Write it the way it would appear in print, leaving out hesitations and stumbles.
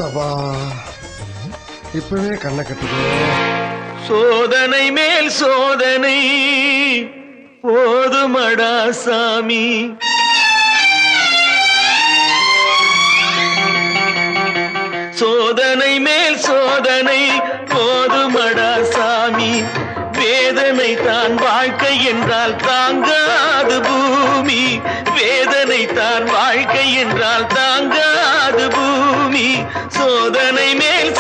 சபா இப்பவே கண்ணை கட்டுது. சோதனை மேல் சோதனை போதுமடா சாமி. சோதனை மேல் சோதனை போதுமடா சாமி. வேதனை தான் வாழ்க்கை என்றால் தாங்காது பூமி. வேதனை தான் வாழ்க்கை என்றால் தாங்காது பூமி. சோதனை மேல்